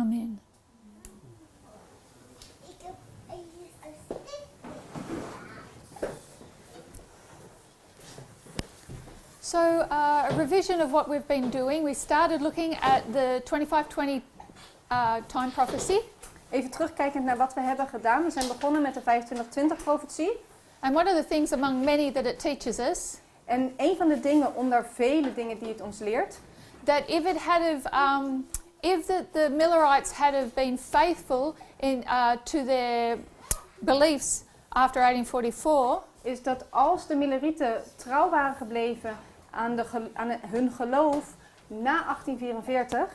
Amen. So a revision of what we've been doing. We started looking at the 2520 time prophecy. Even terugkijkend naar wat we hebben gedaan. We zijn begonnen met de 25-20-profetie. And one of the things among many that it teaches us, En een van de dingen onder vele dingen die het ons leert, that if the Millerites had have been faithful to their beliefs after 1844, is dat als de Millerieten trouw waren gebleven aan hun geloof na 1844,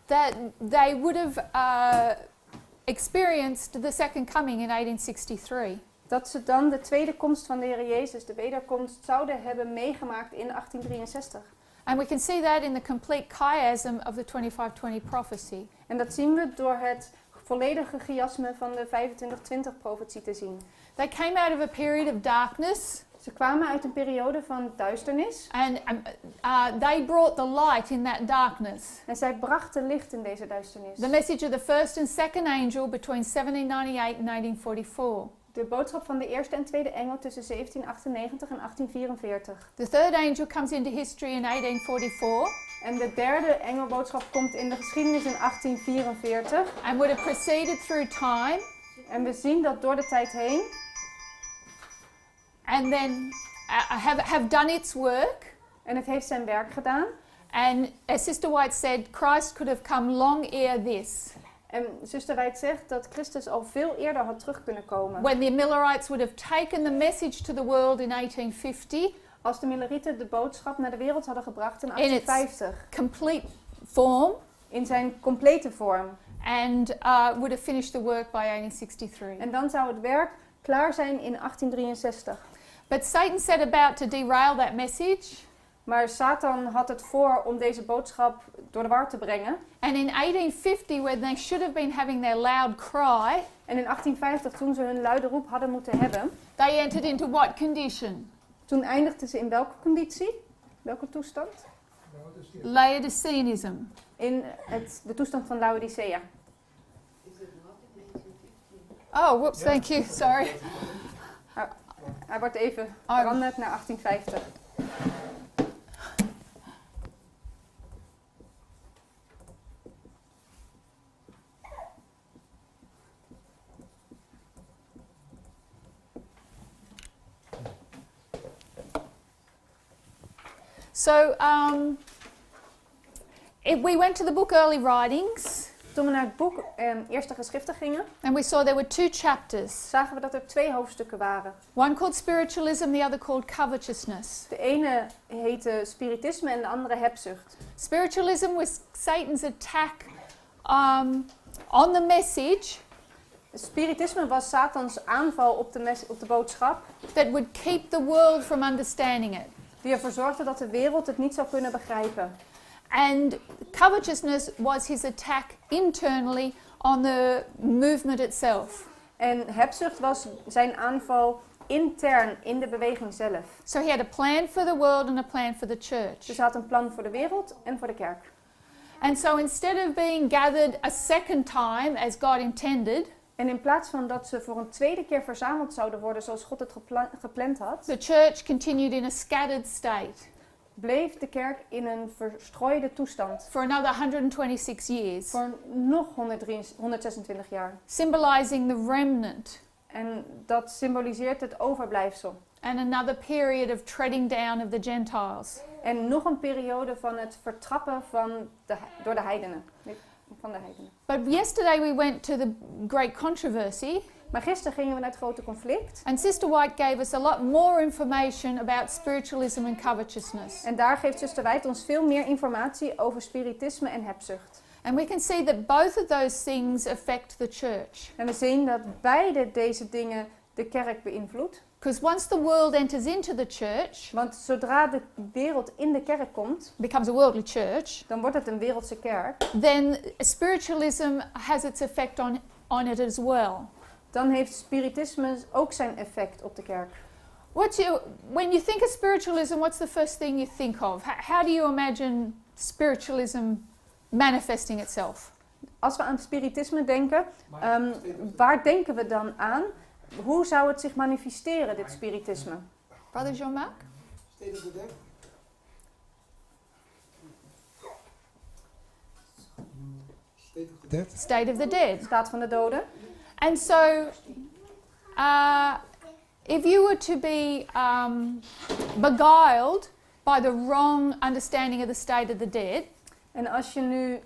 that they would have experienced the second coming in 1863. dat ze dan de tweede komst van de Heer Jezus, de wederkomst, zouden hebben meegemaakt in 1863. And we can see that in the complete chiasm of the 2520 prophecy. En dat zien we door het volledige chiasme van de 25-20-profetie te zien. They came out of a period of darkness, Ze kwamen uit een periode van duisternis and they brought the light in that darkness. en zij brachten licht in deze duisternis. The message of the first and second angel between 1798 and 1844. De boodschap van de eerste en tweede engel tussen 1798 en 1844. The third angel comes into history in 1844 En de derde engelboodschap komt in de geschiedenis in 1844. and would have proceeded through time En we zien dat door de tijd heen and then have done its work. en het heeft zijn werk gedaan. And as Sister White said, Christ could have come long ere this, En zuster White zegt dat Christus al veel eerder had terug kunnen komen. when the Millerites would have taken the message to the world in 1850 Als de Millerieten de boodschap naar de wereld hadden gebracht in In its- 1850. complete form In zijn complete vorm. and would have finished the work by 1863. En dan zou het werk klaar zijn in 1863. But Satan set about to derail that message, Maar Satan had het voor om deze boodschap door de war te brengen. and in 1850, when they should have been having their loud cry, En in 1850, toen ze hun luide roep hadden moeten hebben, they entered into what condition? toen eindigden ze in welke conditie? Welke toestand? Laodiceanism. In de toestand van Laodicea. Oh, whoops, thank you, sorry. Hij wordt even veranderd naar 1850. So, if we went to the book Early Writings, Toen we naar het boek Eerste Geschriften gingen, and we saw there were two chapters. zagen we dat er 2 hoofdstukken waren. One called spiritualism, the other called covetousness. De ene heette spiritisme en de andere hebzucht. Spiritualism was Satan's attack on the message Spiritisme was Satans aanval op de boodschap, that would keep the world from understanding it. die ervoor zorgde dat de wereld het niet zou kunnen begrijpen. And covetousness was his attack internally on the movement itself. En hebzucht was zijn aanval intern in de beweging zelf. So he had a plan for the world and a plan for the church. Dus hij had een plan voor de wereld en voor de kerk. And so instead of being gathered a second time as God intended, En in plaats van dat ze voor een tweede keer verzameld zouden worden zoals God het gepland had, the church continued in a scattered state bleef de kerk in een verstrooide toestand. for another 126 years, Voor nog 126 jaar. symbolizing the remnant En dat symboliseert het overblijfsel. and another period of treading down of the Gentiles. En nog een periode van het vertrappen door de heidenen. Van de heidenen. But yesterday we went to the great controversy, Maar gisteren gingen we naar het grote conflict. and Sister White gave us a lot more information about spiritualism and covetousness. En daar geeft zuster White ons veel meer informatie over spiritisme en hebzucht. And we can see that both of those things affect the church. En we zien dat beide deze dingen de kerk beïnvloedt. Because once the world enters into the church, Want zodra de wereld in de kerk komt, becomes a worldly church, dan wordt het een wereldse kerk. then spiritualism has its effect on it as well. Dan heeft spiritisme ook zijn effect op de kerk. When you think of spiritualism, what's the first thing you think of? How do you imagine spiritualism manifesting itself? Als we aan spiritisme denken, waar denken we dan aan? Hoe zou het zich manifesteren, dit spiritisme? Brother Jean-Marc? State of the dead. State of the dead. State of the dead. Staat van de doden. And so, if you were to be beguiled by the wrong understanding of the state of the dead, En als je nu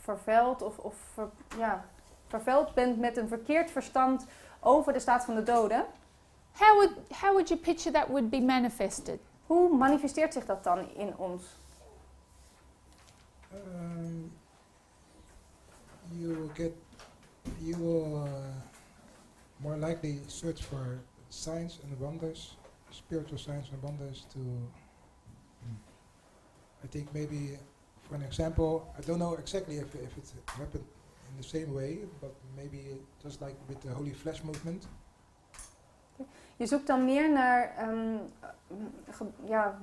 vervuild vervuild bent met een verkeerd verstand over de staat van de doden, how would you picture that would be manifested? hoe manifesteert zich dat dan in ons? You will more likely search for signs and wonders, spiritual signs and wonders to. I think maybe, for an example, I don't know exactly if it happened in the same way, but maybe just like with the Holy Flesh movement. Je zoekt dan meer naar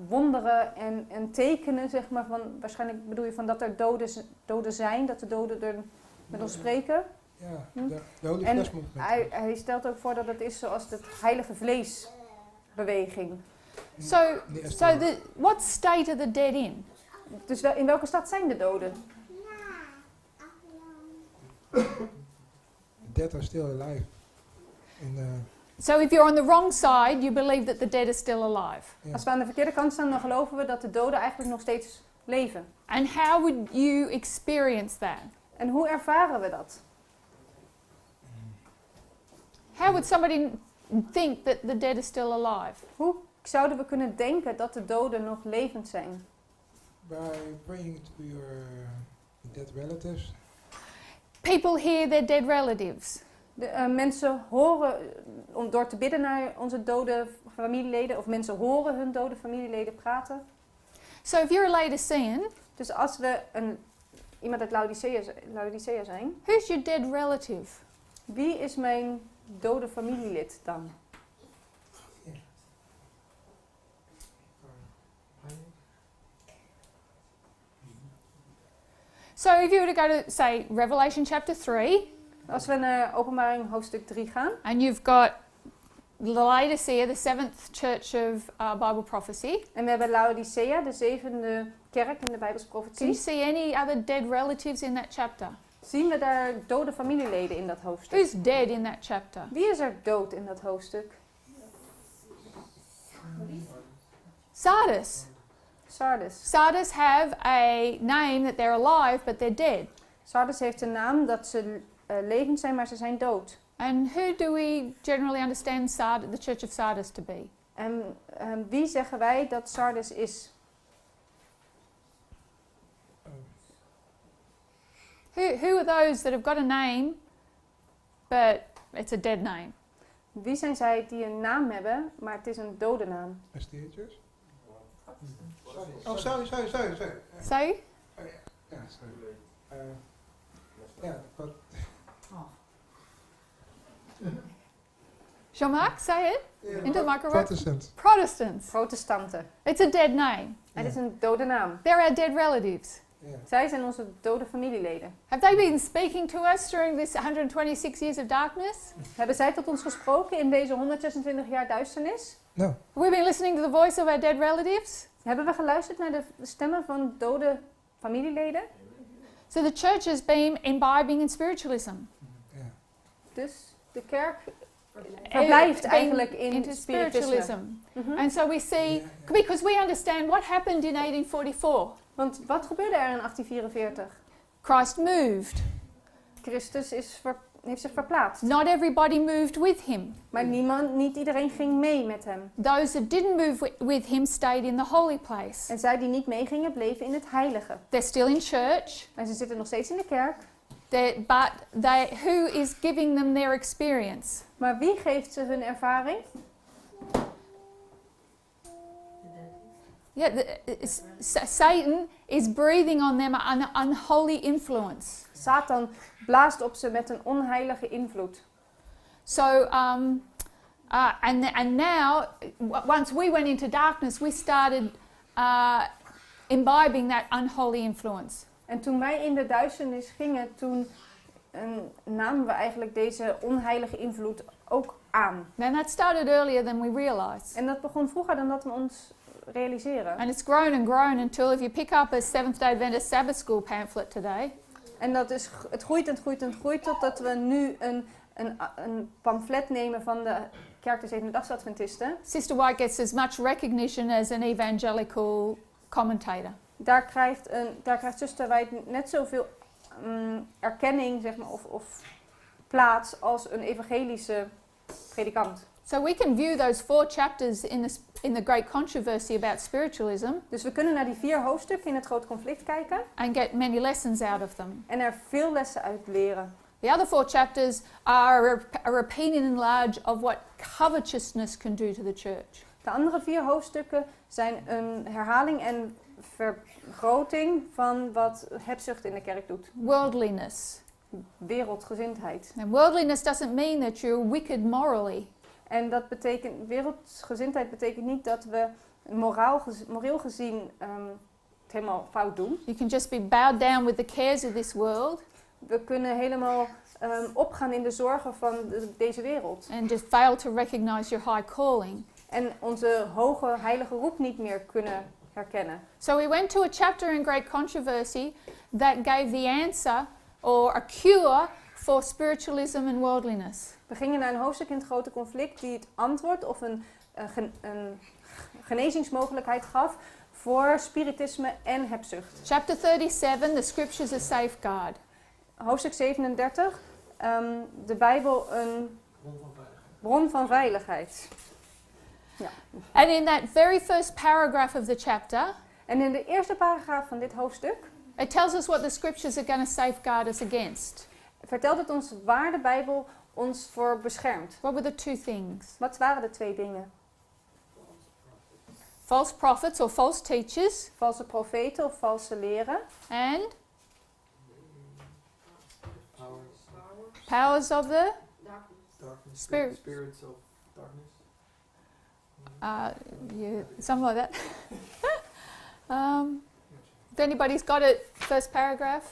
wonderen en tekenen, zeg maar, van, waarschijnlijk bedoel je van dat er doden zijn, dat de doden er met ons spreken. Ja, de Holy En Flesh movement. hij stelt ook voor dat het is zoals de heilige vleesbeweging. What state are the dead in? Dus in welke staat zijn de doden? The dead are still alive. So if you're on the wrong side, you believe that the dead are still alive. Yeah. Als we aan de verkeerde kant staan, dan geloven we dat de doden eigenlijk nog steeds leven. And how would you experience that? En hoe ervaren we dat? How would somebody think that the dead are still alive? Hoe zouden we kunnen denken dat de doden nog levend zijn? By praying to your dead relatives. People hear their dead relatives. Mensen horen, door te bidden naar onze dode familieleden, of mensen horen hun dode familieleden praten. So if you're a Laodicean, Dus als we iemand uit Laodicea zijn, who's your dead relative? wie is mijn dode familielid dan? So if you were to go to, say, Revelation chapter 3, Als we naar Openbaring hoofdstuk 3 gaan, and you've got Laodicea, the seventh church of Bible prophecy, en we hebben Laodicea, de zevende kerk in de Bijbelse can you profetie, see any other dead relatives in that chapter? zien we daar dode familieleden in dat hoofdstuk. Who's dead in that chapter? Wie is er dood in dat hoofdstuk? Sardis. Sardis. Sardis have a name that they're alive, but they're dead. Sardis heeft een naam dat ze levend zijn, maar ze zijn dood. And who do we generally understand the Church of Sardis to be? En wie zeggen wij dat Sardis is? Who are those that have got a name, but it's a dead name? Wie zijn zij die een naam hebben, maar het is een dode naam? Prestigious? Oh, sorry. Say? Oh, yeah, sorry. Yeah, but Jean-Marc, say it into the microphone. Protestant. Protestants. Protestanten. It's a dead name. Het is een dode naam. They're our dead relatives. Yeah. Zij zijn onze dode familieleden. Have they been speaking to us during this 126 years of darkness? Hebben zij tot ons gesproken in deze 126 jaar duisternis? No. Have we been listening to the voice of our dead relatives? Hebben we geluisterd naar de stemmen van dode familieleden? So the church has been imbibing in spiritualism. Yeah. Dus de kerk verblijft Being eigenlijk in into spiritisme. Mhm. And so we see, because we understand what happened in 1844. Want wat gebeurde er in 1844? Christ moved. Christus heeft zich verplaatst. Not everybody moved with him. Maar niet iedereen ging mee met hem. Those that didn't move with him stayed in the holy place. En zij die niet meegingen, bleven in het heilige. They're still in church, En ze zitten nog steeds in de kerk. but who is giving them their experience? Maar wie geeft ze hun ervaring? Yeah, Satan is breathing on them an unholy influence. Satan blaast op ze met een onheilige invloed. So, and now, once we went into darkness, we started imbibing that unholy influence. En toen wij in de duisternis gingen, toen namen we eigenlijk deze onheilige invloed ook aan. And that started earlier than we realized. En dat begon vroeger dan dat we ons realiseren. And it's grown and grown until if you pick up a Seventh-day Adventist Sabbath School pamphlet today, En dat is, het groeit en groeit en groeit totdat we nu een pamflet nemen van de Kerk der Zevende-dags Adventisten. Sister White gets as much recognition as an evangelical commentator. Daar krijgt zuster White net zoveel erkenning, zeg maar, of plaats als een evangelische predikant. So we can view those 4 chapters in the great controversy about spiritualism Dus we kunnen naar die 4 hoofdstukken in het grote conflict kijken and get many lessons out of them. en er veel lessen uit leren. The other 4 chapters are a repeat and enlarge of what covetousness can do to the church. De andere 4 hoofdstukken zijn een herhaling en vergroting van wat hebzucht in de kerk doet. Worldliness. Wereldgezindheid. And worldliness doesn't mean that you're wicked morally. En dat betekent, wereldgezindheid betekent niet dat we moreel gezien het helemaal fout doen. You can just be bowed down with the cares of this world We kunnen helemaal opgaan in de zorgen van deze wereld. and just fail to recognize your high calling. En onze hoge heilige roep niet meer kunnen herkennen. So we went to a chapter in Great Controversy that gave the answer or a cure for spiritualism and worldliness. We gingen naar een hoofdstuk in het grote conflict die het antwoord of een genezingsmogelijkheid gaf voor spiritisme en hebzucht. Chapter 37, the scriptures a safeguard. Hoofdstuk 37, de Bijbel een bron van veiligheid. Ja. And in that very first paragraph of the chapter, En in de eerste paragraaf van dit hoofdstuk it tells us what the scriptures are going to safeguard us against. vertelt het ons waar de Bijbel ons voor beschermt. What were the 2 things? Wat waren de 2 dingen? False prophets or false teachers Valse profeten of valse leren. and powers of the Spirit. Spirits of darkness. Something like that. If anybody's got it, first paragraph.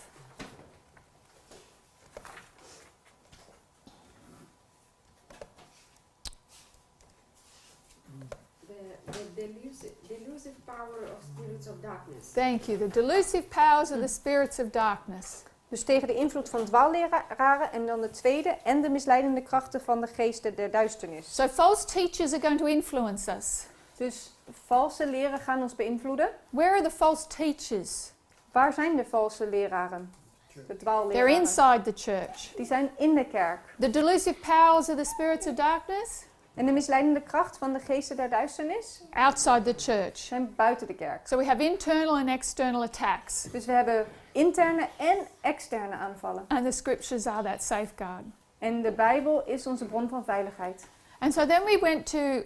The delusive power of spirits of darkness. Thank you. The delusive powers of the spirits of darkness. Dus tegen de invloed van dwaalleraren en dan de tweede en de misleidende krachten van de geesten der duisternis. So false teachers are going to influence us. Dus valse leren gaan ons beïnvloeden. Where are the false teachers? Waar zijn de valse leraren? De They're dwaalleraren. inside the church. Die zijn in de kerk. The delusive powers of the spirits of darkness? En de misleidende kracht van de geesten der duisternis Outside the church. zijn buiten de kerk. So we have internal and external attacks. Dus we hebben interne en externe aanvallen. And the scriptures are that safeguard. En de Bijbel is onze bron van veiligheid. And so then we went to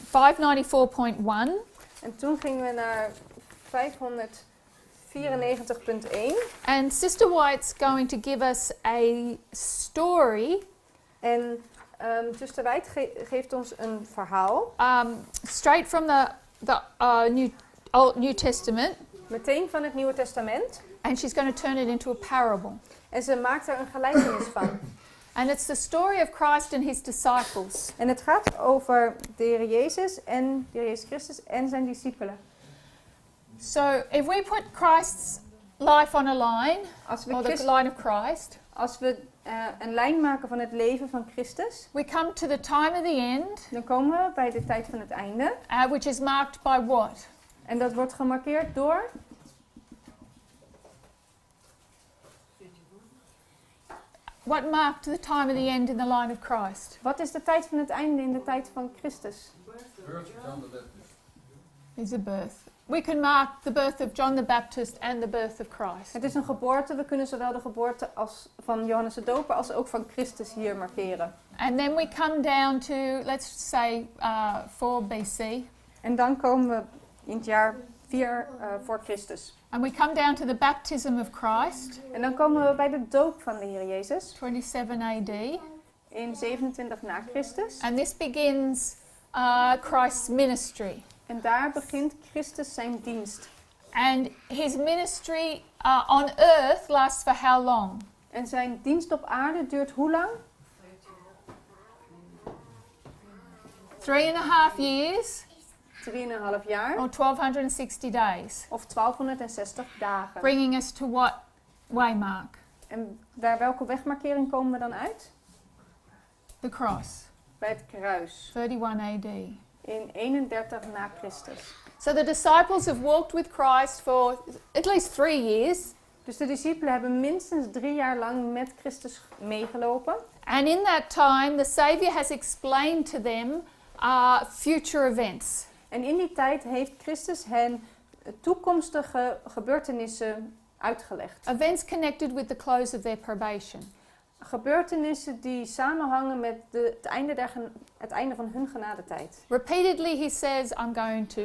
594.1. En toen gingen we naar 594.1. And Sister White's going to give us a story En zuster White geeft ons een verhaal. straight from the New Testament. Meteen van het Nieuwe Testament. And she's going to turn it into a parable. En ze maakt er een gelijkenis van. And it's the story of Christ and his disciples. En het gaat over de Heer Jezus en de Heer Jezus Christus en zijn discipelen. So if we put Christ's life on a line, Als we, or the line of Christ, als we een lijn maken van het leven van Christus, we come to the time of the end, dan komen we bij de tijd van het einde. which is marked by what? En dat wordt gemarkeerd door What marked the time of the end in the line of Christ? wat is de tijd van het einde in de tijd van Christus? Is the birth. We can mark the birth of John the Baptist and the birth of Christ. Het is een geboorte. We kunnen zowel de geboorte als van Johannes de Doper als ook van Christus hier markeren. And then we come down to, let's say, 4 BC. En dan komen we in het jaar 4 voor Christus. And we come down to the baptism of Christ, En dan komen we bij de doop van de Heer Jezus 27 AD. in 27 na Christus. And this begins Christ's ministry. En daar begint Christus zijn dienst. And his ministry on earth lasts for how long? En zijn dienst op aarde duurt hoe lang? 3.5 years 3,5 jaar. or 1260 days. Of 1260 dagen. Bringing us to what waymark? En bij welke wegmarkering komen we dan uit? The cross, Bij het kruis. 31 AD. In 31 na Christus. So the disciples have walked with Christ for at least 3 years. Dus de discipelen hebben minstens 3 jaar lang met Christus meegelopen. And in that time, the Saviour has explained to them future events. En in die tijd heeft Christus hen toekomstige gebeurtenissen uitgelegd. Events connected with the close of their probation. Gebeurtenissen die samenhangen met het einde van hun genadetijd. Repeatedly he says, I'm going to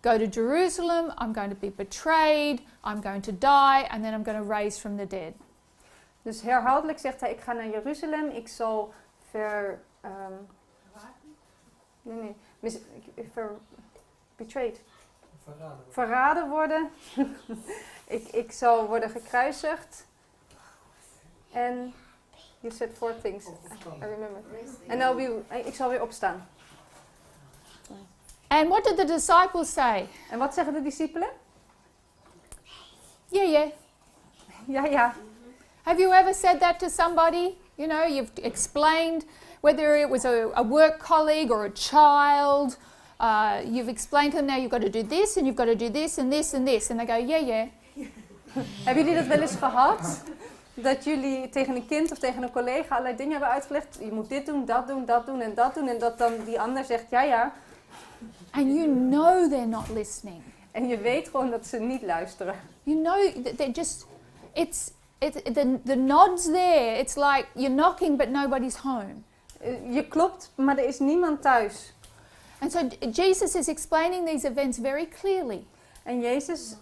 go to Jerusalem, I'm going to be betrayed, I'm going to die, and then I'm going to raise from the dead. Dus herhaaldelijk zegt hij, ik ga naar Jeruzalem, ik zal betrayed. Verraden worden. ik zal worden gekruisigd. En you said 4 things. I remember. En ik zal weer opstaan. And what did the disciples say? En wat zeggen de discipelen? Yeah. Ja. Have you ever said that to somebody? You know, you've explained whether it was a work colleague or a child. You've explained to them, now you've got to do this and you've got to do this and this and this. And they go, yeah. Hebben jullie dat wel eens gehad? Dat jullie tegen een kind of tegen een collega allerlei dingen hebben uitgelegd. Je moet dit doen, dat doen, dat doen en dat doen. En dat dan die ander zegt, ja. And you know they're not listening. En je weet gewoon dat ze niet luisteren. You know that they're just, the nod's there. It's like you're knocking but nobody's home. Je klopt, maar er is niemand thuis. And so Jesus is explaining these events very clearly. En Jezus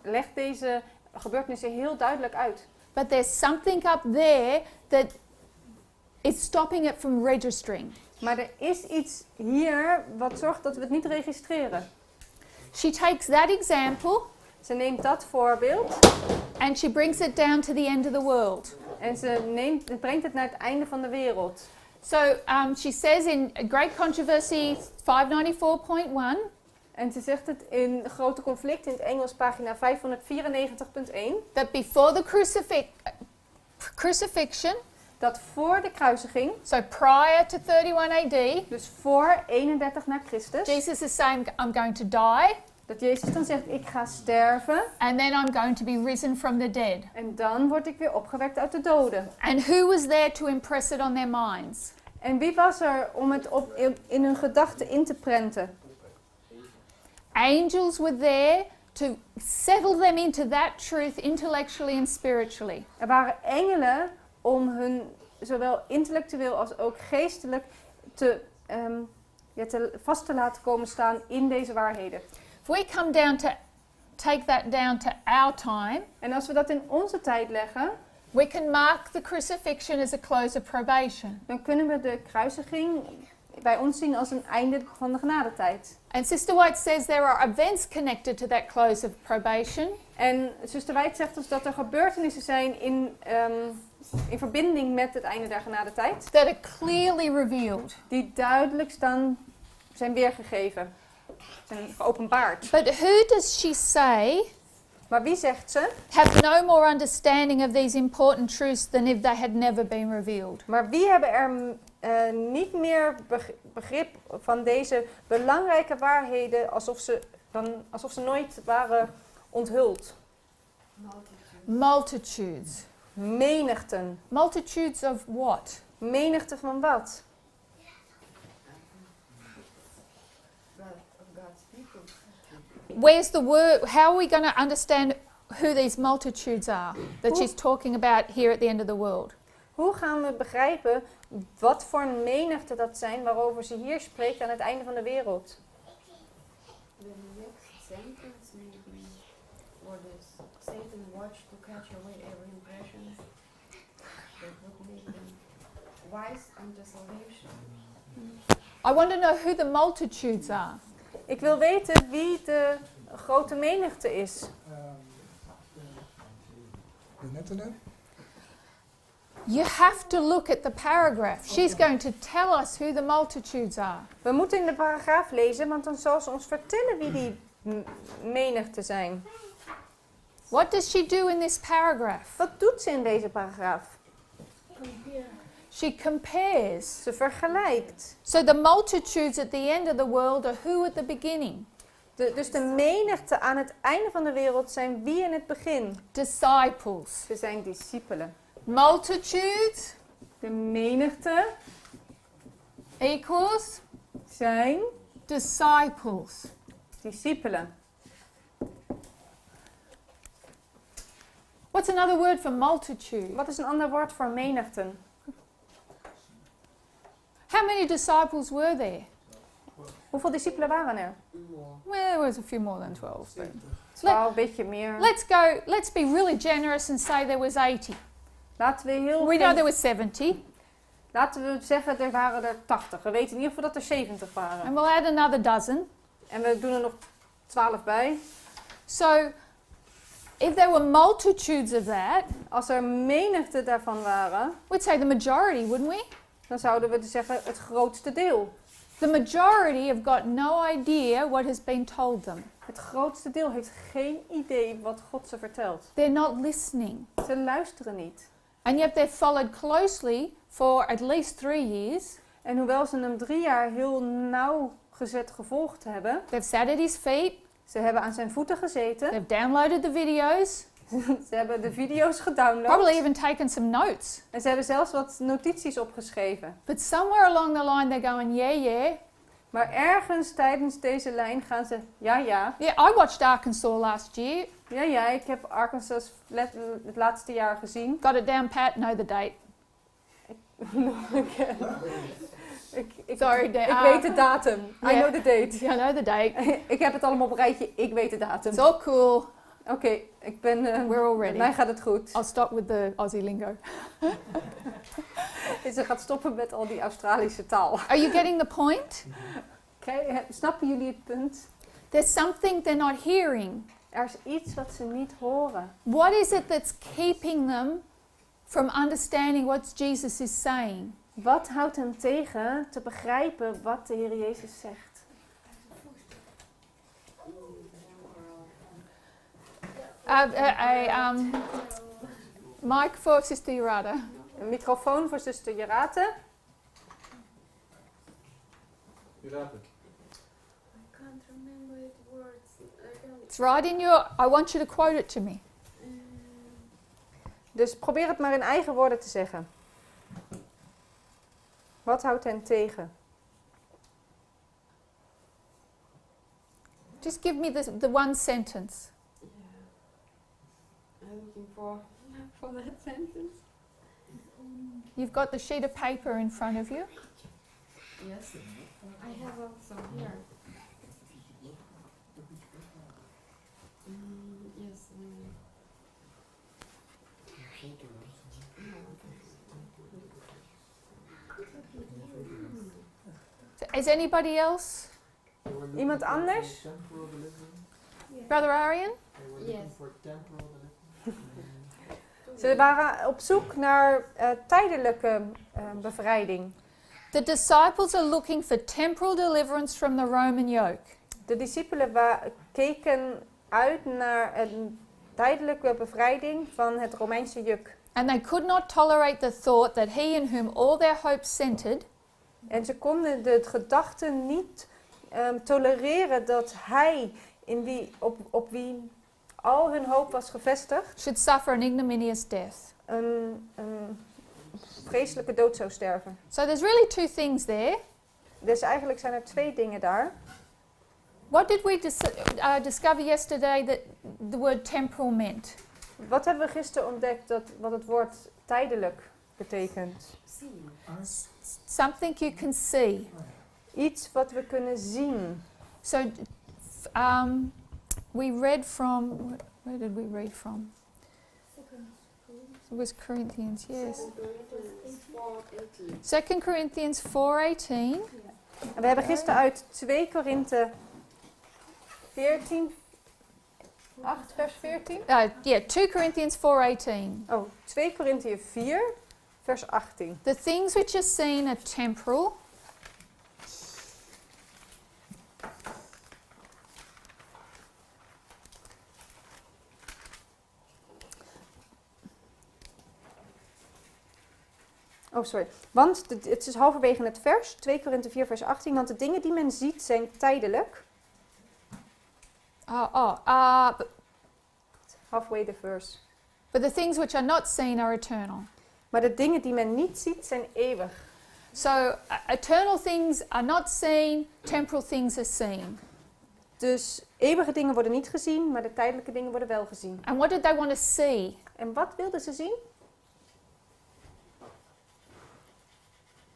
legt deze gebeurtenissen heel duidelijk uit. But there's something up there that is stopping it from registering. Maar er is iets hier wat zorgt dat we het niet registreren. She takes that example Ze neemt dat voorbeeld and she brings it down to the end of the world. en ze brengt het naar het einde van de wereld. So she says in Great Controversy 594.1, En ze zegt het in Grote Conflict in het Engels pagina 594.1. that before the crucifixion, Dat voor de kruisiging, so prior to 31 AD, dus voor 31 na Christus, Jesus is saying, I'm going to die, dat Jezus dan zegt, ik ga sterven and then I'm going to be risen from the dead. en dan word ik weer opgewekt uit de doden. And who was there to impress it on their minds? En wie was er om het in hun gedachten in te prenten? Angels were there to settle them into that truth intellectually and spiritually. Er waren engelen om hun zowel intellectueel als ook geestelijk vast te laten komen staan in deze waarheden. If we come down to take that down to our time, En als we dat in onze tijd leggen, we can mark the crucifixion as a close of probation. dan kunnen we de kruisiging bij ons zien als een einde van de genadetijd. And Sister White says there are events connected to that close of probation. En zuster White zegt ons dat er gebeurtenissen zijn in verbinding met het einde der genadetijd, That are clearly revealed. die duidelijk zijn weergegeven, zijn geopenbaard. But who does she say Maar wie zegt ze? have no more understanding of these important truths than if they had never been revealed? Maar wie hebben er niet meer begrip van deze belangrijke waarheden alsof ze nooit waren onthuld? Multitudes. Menigten. Multitudes of what? Menigte van wat? Where's the word? How are we going to understand who these multitudes are that she's talking about here at the end of the world? Hoe gaan we begrijpen wat voor menigte dat zijn waarover ze hier spreekt aan het einde van de wereld? The next sentence maybe, or this Satan watched to catch away every impression that would make them wise unto salvation. I want to know who the multitudes are. Ik wil weten wie de grote menigte is. The internet. You have to look at the paragraph. She's going to tell us who the multitudes are. We moeten in de paragraaf lezen, want dan zal ze ons vertellen wie die menigte zijn. What does she do in this paragraph? Wat doet ze in deze paragraaf? She compares. Ze vergelijkt. So the multitudes at the end of the world are who at the beginning? Dus de menigte aan het einde van de wereld zijn wie in het begin? Disciples. Ze zijn discipelen. Multitudes De menigte equals zijn disciples. discipelen. What's another word for multitude? Wat is een ander woord voor menigten? How many disciples were there? Hoeveel discipelen waren er? Well, there was a few more than 12. But 12, een beetje meer. let's be really generous and say there was 80. Laten we heel We know there was 70. Laten we zeggen, er waren er 80. We weten in ieder geval dat er 70 waren. And we'll add another dozen. En we doen er nog 12 bij. So, if there were multitudes of that, Als er menigte daarvan waren, we'd say the majority, wouldn't we? dan zouden we dus zeggen het grootste deel. The majority have got no idea what has been told them. Het grootste deel heeft geen idee wat God ze vertelt. They're not listening. Ze luisteren niet. And yet they've followed closely for at least 3 years. En hoewel ze hem 3 jaar heel nauwgezet gevolgd hebben, They've sat at his feet. ze hebben aan zijn voeten gezeten, They've downloaded the videos. ze hebben de video's gedownload Probably even taken some notes. en ze hebben zelfs wat notities opgeschreven. But somewhere along the line they're going, yeah. Maar ergens tijdens deze lijn gaan ze, ja, Yeah, I watched Arkansas last year. ik heb Arkansas het laatste jaar gezien. Got it down pat, know the date. Ik Sorry, ik weet de datum. I Yeah. know the date. Yeah, I know the date. Ik heb het allemaal op een rijtje. Ik weet de datum. It's all cool. Oké, ik ben... We're all met ready. mij gaat het goed. I'll stop with the Aussie lingo. Ze gaat stoppen met al die Australische taal. Are you getting the point? Snappen jullie het punt? There's something they're not hearing. Er is iets wat ze niet horen. What is it that's keeping them from understanding what Jesus is saying? Wat houdt hen tegen te begrijpen wat de Heer Jezus zegt? Mic for Sister Urada. Een microfoon voor zuster Jerate. I can't remember it words. It's right in your... I want you to quote it to me. Dus probeer het maar in eigen woorden te zeggen. Wat houdt hen tegen? Just give me the one sentence. I'm looking for that sentence. You've got the sheet of paper in front of you. Yes, I have also here. Yes. Is anybody else? Iemand anders? Brother Arian? Yes. Ze waren op zoek naar tijdelijke bevrijding. The disciples are looking for temporal deliverance from the Roman yoke. De discipelen keken uit naar een tijdelijke bevrijding van het Romeinse juk. And they could not tolerate the thought that he in whom all their hope centered En ze konden de gedachte niet tolereren dat hij, op wie al hun hoop was gevestigd, should suffer an ignominious death. een vreselijke dood zou sterven. So there's really two things there. Dus eigenlijk zijn er 2 dingen daar. What did we discover yesterday that the word temporal meant? Wat hebben we gisteren ontdekt wat het woord tijdelijk betekent? Something you can see. Iets wat we kunnen zien. So we read from, where did we read from? It was Corinthians, yes. 2 Corinthians 4:18. En we hebben gisteren uit 2 Korinthe 14 8 vers 14. Yeah, 2 Corinthians 4:18. Oh, 2 Korinthiër 4 vers 18. The things which are seen are temporal, Oh, sorry. Want het is halverwege het vers, 2 Korinthe 4 vers 18. Want de dingen die men ziet zijn tijdelijk. Halfway the verse. but the things which are not seen are eternal. Maar de dingen die men niet ziet zijn eeuwig. So eternal things are not seen, temporal things are seen. Dus eeuwige dingen worden niet gezien, maar de tijdelijke dingen worden wel gezien. And what did they want to see? En wat wilden ze zien?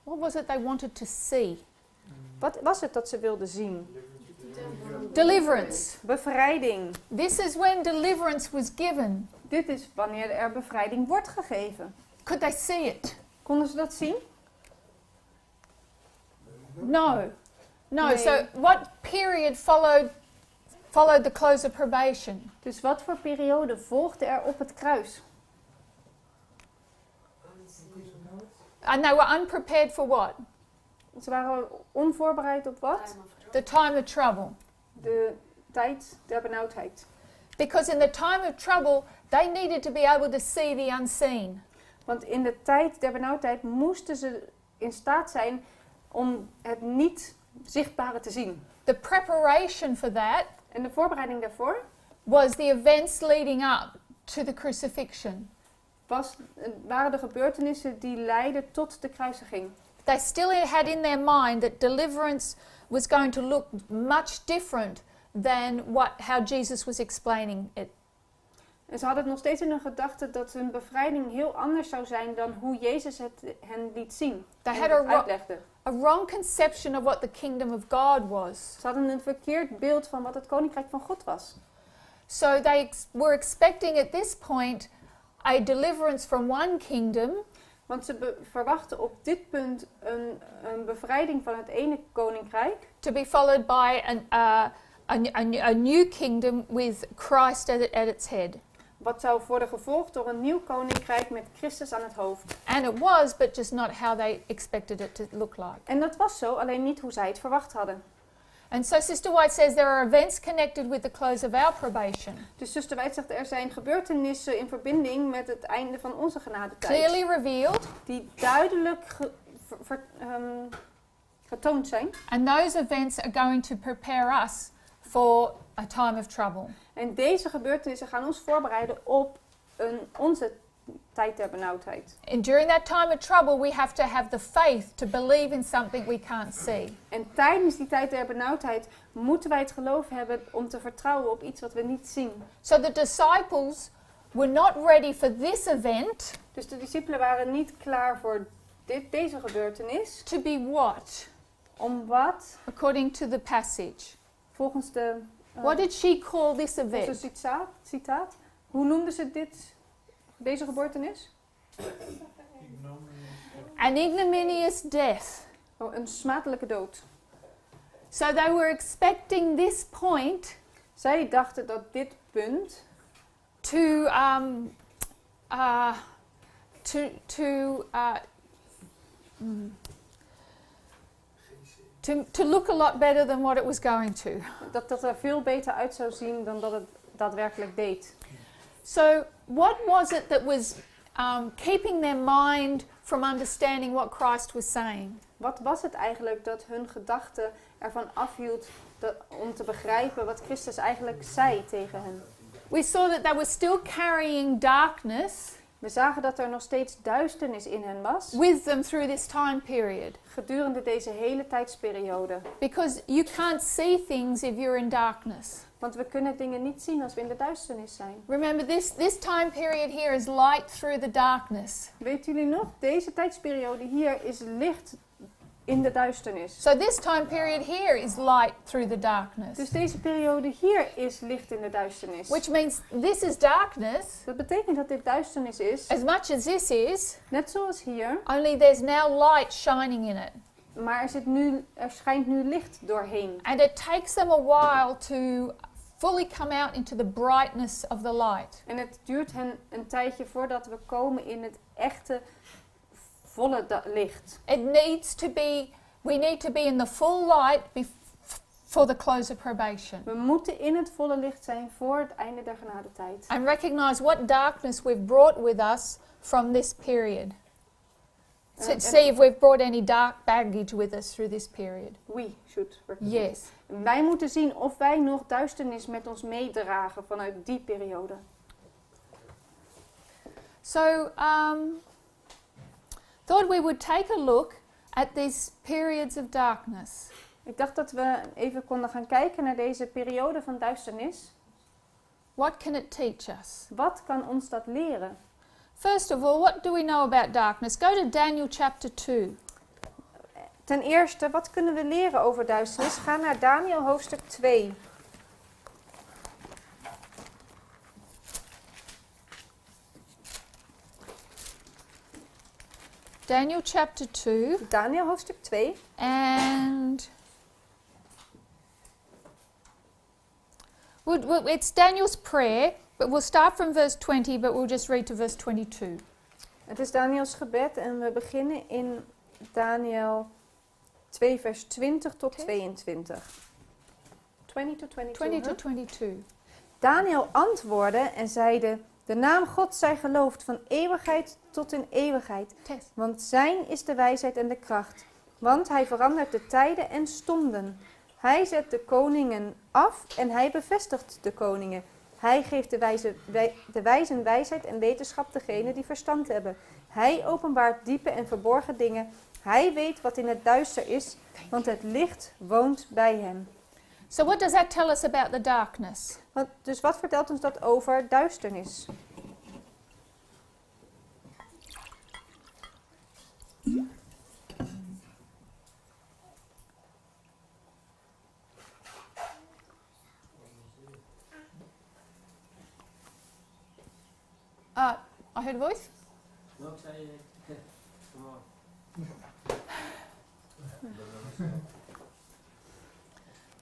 What was it they wanted to see? Wat was het dat ze wilden zien? Deliverance. Bevrijding. This is when deliverance was given. Dit is wanneer er bevrijding wordt gegeven. Could they see it? Konden ze dat zien? No. No. Nee. So what period followed the close of probation? Dus wat voor periode volgde er op het kruis? And they were unprepared for what? Ze waren onvoorbereid op wat? The time of trouble. De tijd der benauwdheid. Because in the time of trouble, they needed to be able to see the unseen. Want in de tijd der benauwdheid moesten ze in staat zijn om het niet zichtbare te zien. The preparation for that En de voorbereiding daarvoor was the events leading up to the crucifixion. waren de gebeurtenissen die leidden tot de kruisiging. They still had in their mind that deliverance was going to look much different than how Jesus was explaining it. En ze hadden het nog steeds in hun gedachten dat hun bevrijding heel anders zou zijn dan hoe Jezus het hen liet zien. They En had het uitlegde. a wrong conception of what the kingdom of God was. Ze hadden een verkeerd beeld van wat het koninkrijk van God was. So they were expecting at this point a deliverance from one kingdom, Want ze verwachten op dit punt een bevrijding van het ene koninkrijk. to be followed by a new kingdom with Christ at its head. Wat zou worden gevolgd door een nieuw koninkrijk met Christus aan het hoofd. And it was, but just not how they expected it to look like. En dat was zo, alleen niet hoe zij het verwacht hadden. And so Sister White says there are events connected with the close of our probation, Dus zuster White zegt, er zijn gebeurtenissen in verbinding met het einde van onze genadetijd. clearly revealed, Die duidelijk getoond zijn. and those events are going to prepare us for a time of trouble. En deze gebeurtenissen gaan ons voorbereiden op onze tijd der benauwdheid. And during that time of trouble, we have to have the faith to believe in something we can't see. En tijdens die tijd der benauwdheid moeten wij het geloof hebben om te vertrouwen op iets wat we niet zien. So the disciples were not ready for this event Dus de discipelen waren niet klaar voor deze gebeurtenis. to be what? Om wat? According to the passage. Volgens de What did she call this volgens event? het citaat. Hoe noemden ze deze gebeurtenis? An ignominious death. Oh, een smadelijke dood. So they were expecting this point Zij dachten dat dit punt to look a lot better than what it was going to. dat er veel beter uit zou zien dan dat het daadwerkelijk deed. So what was it that was keeping their mind from understanding what Christ was saying? Wat was het eigenlijk dat hun gedachte ervan afhield om te begrijpen wat Christus eigenlijk zei tegen hen? We saw that they were still carrying darkness We zagen dat er nog steeds duisternis in hen was with them through this time period. gedurende deze hele tijdsperiode. Because you can't see things if you're in darkness. Want we kunnen dingen niet zien als we in de duisternis zijn. Remember, this time period here is light through the darkness. Weet jullie nog? Deze tijdsperiode hier is licht in de duisternis. So this time period here is light through the darkness. Dus deze periode hier is licht in de duisternis. Which means this is darkness Dat betekent dat dit duisternis is, as much as this is, net zoals hier, only there's now light shining in it. maar er schijnt nu licht doorheen. And it takes them a while to fully come out into the brightness of the light. En het duurt hen een tijdje voordat we komen in het echte volle licht. It needs to be, we need to be in the full light before the close of probation. We moeten in het volle licht zijn voor het einde der genadetijd. And recognize what darkness we've brought with us from this period. So see if we've brought any dark baggage with us through this period. We should. Yes. Wij moeten zien of wij nog duisternis met ons meedragen vanuit die periode. So, thought we would take a look at these periods of darkness. Ik dacht dat we even konden gaan kijken naar deze periode van duisternis. What can it teach us? Wat kan ons dat leren? First of all, what do we know about darkness? Go to Daniel chapter 2. Ten eerste, wat kunnen we leren over duisternis? Ga naar Daniel hoofdstuk 2. Daniel chapter 2. Daniel hoofdstuk 2. And it's Daniel's prayer, but we'll start from verse 20, but we'll just read to verse 22. Het is Daniels gebed en we beginnen in Daniel 2 vers 20 tot Okay. 22. 20 to 22. 20 to huh? 22. Daniel antwoordde en zeide: de naam God zij geloofd van eeuwigheid tot in eeuwigheid. Test. Want zijn is de wijsheid en de kracht. Want hij verandert de tijden en stonden. Hij zet de koningen af en hij bevestigt de koningen. Hij geeft de wijzen wijsheid en wetenschap degenen die verstand hebben. Hij openbaart diepe en verborgen dingen. Hij weet wat in het duister is, want het licht woont bij hem. So what does that tell us about the darkness? Dus wat vertelt ons dat over duisternis? I heard a voice. No, ik zei, come on.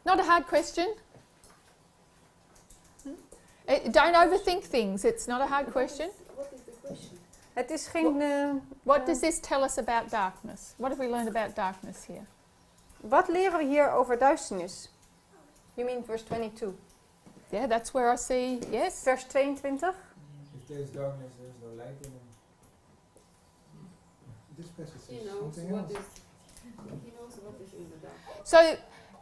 Not a hard question. Don't overthink things. It's not a hard question. What is the question? Het is geen... What does this tell us about darkness? What have we learned about darkness here? Wat leren we hier over duisternis? You mean verse 22? Yeah, that's where I see, yes. Vers 22? If there is darkness, there is no light in him. This passage He is knows something what else. is in the dark. So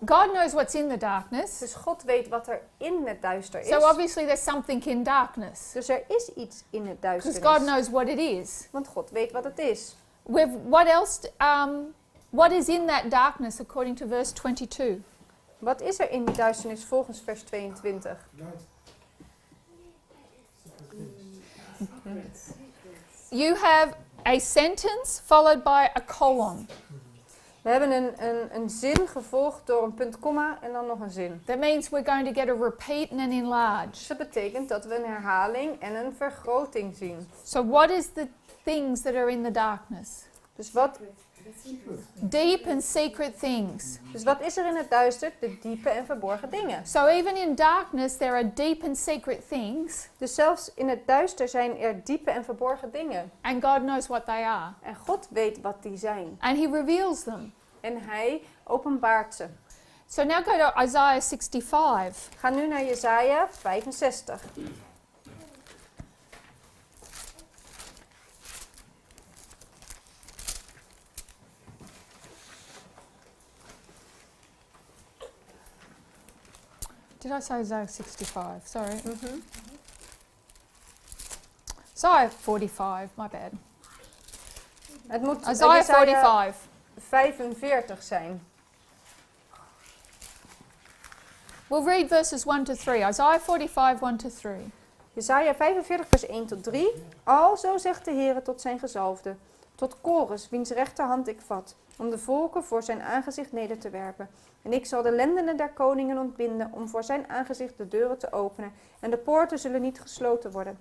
God knows what's in the darkness. Dus God weet wat er in het duister is. So obviously there's something in darkness. Dus er is iets in het Because duisternis. God knows what it is. Want God weet wat het is. What else? What is in that darkness according to verse 22? Wat is er in die duisternis volgens vers 22? Light. You have a sentence followed by a colon. We hebben een zin gevolgd door een punt, komma en dan nog een zin. That means we're going to get a repeat and an enlarge. Dus dat betekent dat we een herhaling en een vergroting zien. So what is the things that are in the darkness? Dus wat Deep and secret things. is er in het duister? De diepe en verborgen dingen. So even in darkness there are deep and secret things, Dus zelfs in het duister zijn er diepe en verborgen dingen. and God knows what they are. En God weet wat die zijn. And he reveals them. En hij openbaart ze. So now go to Isaiah 65. Ga nu naar Jesaja 65. Did I say Isaiah 65? Sorry. Isaiah 45, my bad. Het moet Isaiah Jesaja 45. 45 zijn. We'll read verses 1 to 3. Isaiah 45, 1 to 3. Jesaja 45 vers 1 tot 3. Alzo zegt de Heere tot zijn gezalfde, tot Kores, wiens rechterhand ik vat, om de volken voor zijn aangezicht neder te werpen. En ik zal de lendenen der koningen ontbinden, om voor zijn aangezicht de deuren te openen, en de poorten zullen niet gesloten worden.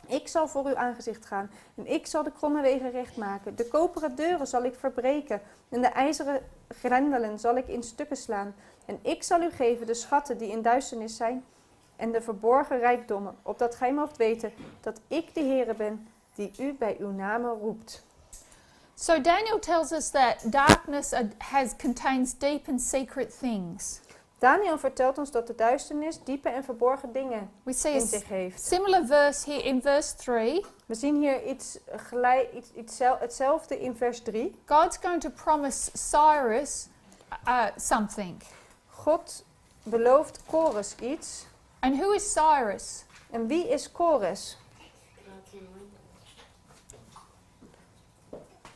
Ik zal voor uw aangezicht gaan, en ik zal de kromme wegen recht maken. De koperen deuren zal ik verbreken, en de ijzeren grendelen zal ik in stukken slaan. En ik zal u geven de schatten die in duisternis zijn, en de verborgen rijkdommen, opdat gij moogt weten dat ik de Heere ben, die u bij uw namen roept. So Daniel tells us that darkness contains deep and secret things. Daniel vertelt ons dat de duisternis diepe en verborgen dingen We see in a zich heeft. similar verse here in verse 3. We zien hier hetzelfde in vers 3. God's going to promise Cyrus something. God belooft Kores iets. And who is Cyrus? En wie is Kores? God's anointed.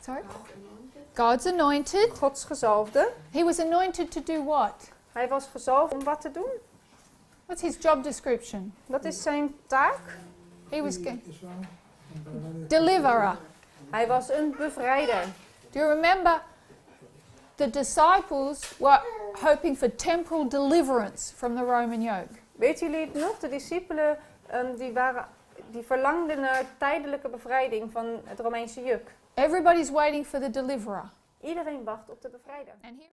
Sorry? God's anointed. God's anointed. Gods gezalfde. He was anointed to do what? Hij was gezalfd om wat te doen? What's his job description? Wat is zijn taak? He was Israel. deliverer. Hij was een bevrijder. Do you remember the disciples were hoping for temporal deliverance from the Roman yoke? Weten jullie het nog? De discipelen die verlangden naar tijdelijke bevrijding van het Romeinse juk. Everybody's waiting for the deliverer. Iedereen wacht op de bevrijder. And here